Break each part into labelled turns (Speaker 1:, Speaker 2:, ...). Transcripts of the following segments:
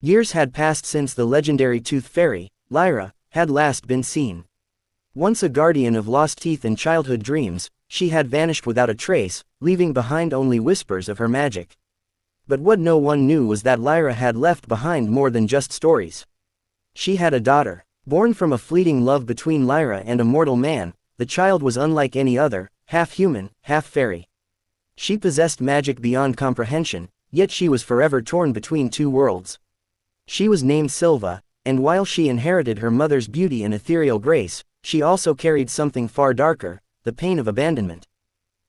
Speaker 1: Years had passed since the legendary tooth fairy, Lyra, had last been seen. Once a guardian of lost teeth and childhood dreams, she had vanished without a trace, leaving behind only whispers of her magic. But what no one knew was that Lyra had left behind more than just stories. She had a daughter. Born from a fleeting love between Lyra and a mortal man, the child was unlike any other, half human, half fairy. She possessed magic beyond comprehension, yet she was forever torn between two worlds. She was named Silva, and while she inherited her mother's beauty and ethereal grace, she also carried something far darker, the pain of abandonment.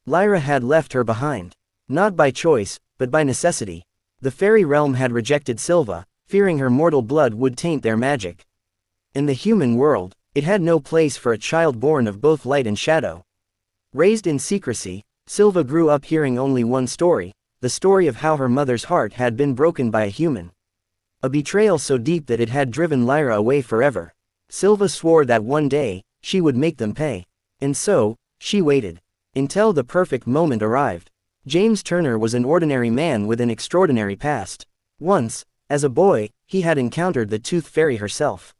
Speaker 1: Lyra had left her behind. Not by choice, but by necessity. The fairy realm had rejected Silva, fearing her mortal blood would taint their magic. In the human world, it had no place for a child born of both light and shadow. Raised in secrecy, Silva grew up hearing only one story, the story of how her mother's heart had been broken by a human. A betrayal so deep that it had driven Lyra away forever. Silva swore that one day, she would make them pay. And so, she waited. Until the perfect moment arrived. James Turner was an ordinary man with an extraordinary past. Once, as a boy, he had encountered the Tooth Fairy herself.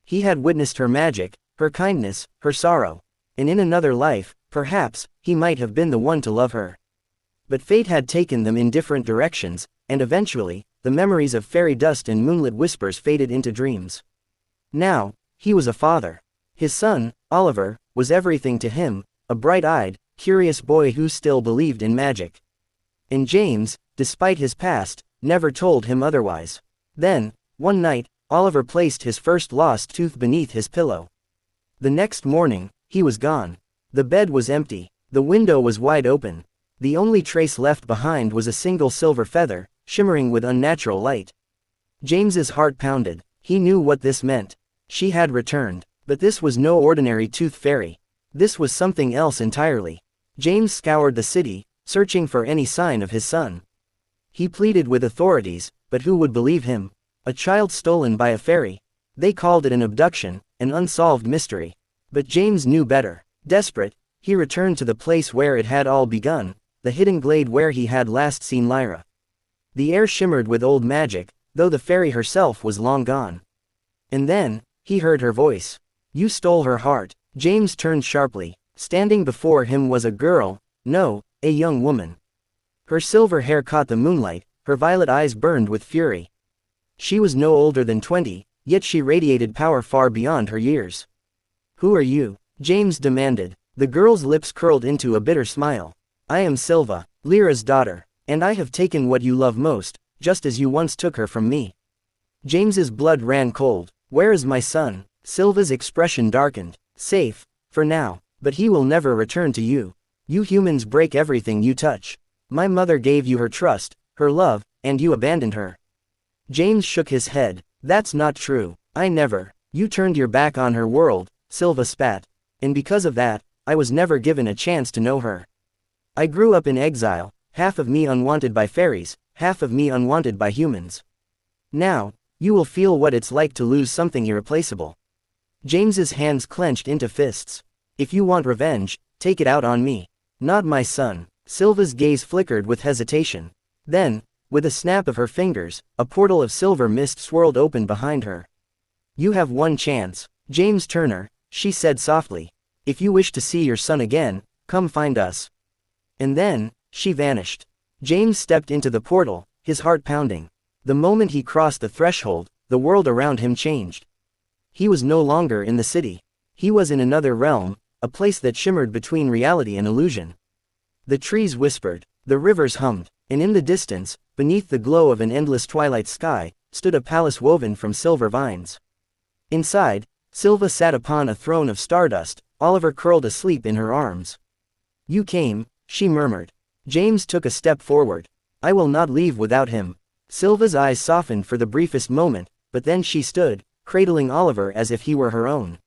Speaker 1: He had witnessed her magic, her kindness, her sorrow. And in another life, perhaps, he might have been the one to love her. But fate had taken them in different directions, and eventually, the memories of fairy dust and moonlit whispers faded into dreams. Now, he was a father. His son, Oliver, was everything to him, a bright-eyed, curious boy who still believed in magic. And James, despite his past, never told him otherwise. Then, one night, Oliver placed his first lost tooth beneath his pillow. The next morning, he was gone. The bed was empty. The window was wide open. The only trace left behind was a single silver feather, shimmering with unnatural light. James's heart pounded. He knew what this meant. She had returned. But this was no ordinary tooth fairy. This was something else entirely. James scoured the city, searching for any sign of his son. He pleaded with authorities, but who would believe him? A child stolen by a fairy. They called it an abduction, an unsolved mystery. But James knew better. Desperate, he returned to the place where it had all begun, the hidden glade where he had last seen Lyra. The air shimmered with old magic, though the fairy herself was long gone. And then, he heard her voice. "You stole her heart." James turned sharply. Standing before him was a girl, no, a young woman. Her silver hair caught the moonlight, her violet eyes burned with fury. She was no older than 20, yet she radiated power far beyond her years. "Who are you?" James demanded. The girl's lips curled into a bitter smile. "I am Silva, Lyra's daughter, and I have taken what you love most, just as you once took her from me." James's blood ran cold. "Where is my son?" Silva's expression darkened. "Safe, for now, but he will never return to you. You humans break everything you touch. My mother gave you her trust, her love, and you abandoned her." James shook his head. "That's not true. I never." "You turned your back on her world," Silva spat. "And because of that, I was never given a chance to know her. I grew up in exile, half of me unwanted by fairies, half of me unwanted by humans. Now, you will feel what it's like to lose something irreplaceable." James's hands clenched into fists. "If you want revenge, take it out on me. Not my son." Silva's gaze flickered with hesitation. Then, with a snap of her fingers, a portal of silver mist swirled open behind her. "You have one chance, James Turner," she said softly. "If you wish to see your son again, come find us." And then, she vanished. James stepped into the portal, his heart pounding. The moment he crossed the threshold, the world around him changed. He was no longer in the city. He was in another realm, a place that shimmered between reality and illusion. The trees whispered, the rivers hummed, and in the distance, beneath the glow of an endless twilight sky, stood a palace woven from silver vines. Inside, Silva sat upon a throne of stardust, Oliver curled asleep in her arms. "You came," she murmured. James took a step forward. "I will not leave without him." Silva's eyes softened for the briefest moment, but then she stood, cradling Oliver as if he were her own.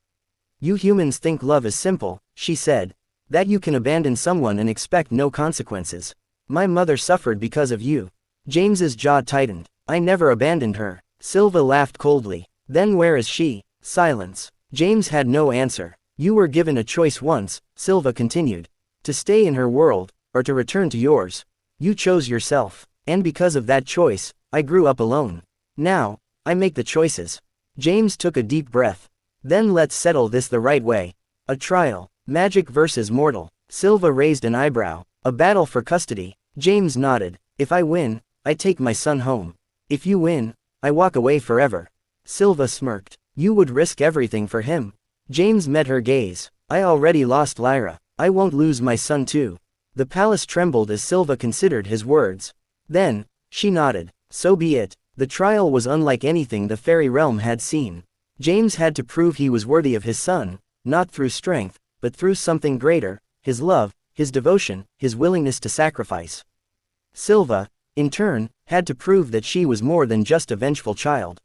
Speaker 1: "You humans think love is simple," she said. "That you can abandon someone and expect no consequences. My mother suffered because of you." James's jaw tightened. "I never abandoned her." Silva laughed coldly. "Then where is she?" Silence. James had no answer. "You were given a choice once," Silva continued. "To stay in her world, or to return to yours. You chose yourself. And because of that choice, I grew up alone. Now, I make the choices. James took a deep breath. Then let's settle this the right way. A trial. Magic versus mortal. Silva raised an eyebrow. A battle for custody. James nodded. If I win, I take my son home. If you win, I walk away forever. Silva smirked. You would risk everything for him. James met her gaze. I already lost Lyra. I won't lose my son too. The palace trembled as Silva considered his words. Then, she nodded. So be it. The trial was unlike anything the fairy realm had seen. James had to prove he was worthy of his son, not through strength, but through something greater, his love, his devotion, his willingness to sacrifice. Silva, in turn, had to prove that she was more than just a vengeful child.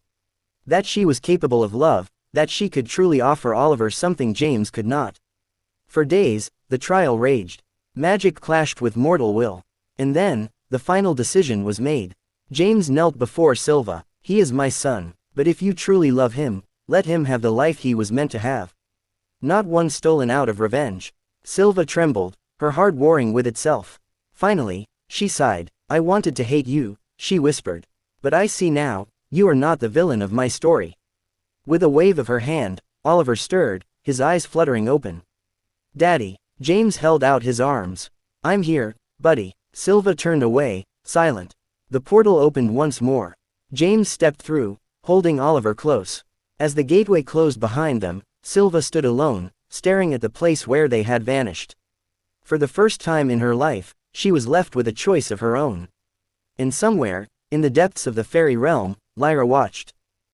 Speaker 1: That she was capable of love, that she could truly offer Oliver something James could not. For days, the trial raged. Magic clashed with mortal will. And then, the final decision was made. James knelt before Silva. He is my son, but if you truly love him, let him have the life he was meant to have. Not one stolen out of revenge. Silva trembled, her heart warring with itself. Finally, she sighed. I wanted to hate you, she whispered. But I see now, you are not the villain of my story. With a wave of her hand, Oliver stirred, his eyes fluttering open. Daddy. James held out his arms. I'm here, buddy. Silva turned away, silent. The portal opened once more. James stepped through, holding Oliver close. As the gateway closed behind them, Silva stood alone, staring at the place where they had vanished. For the first time in her life, she was left with a choice of her own. And somewhere, in the depths of the fairy realm, Lyra watched.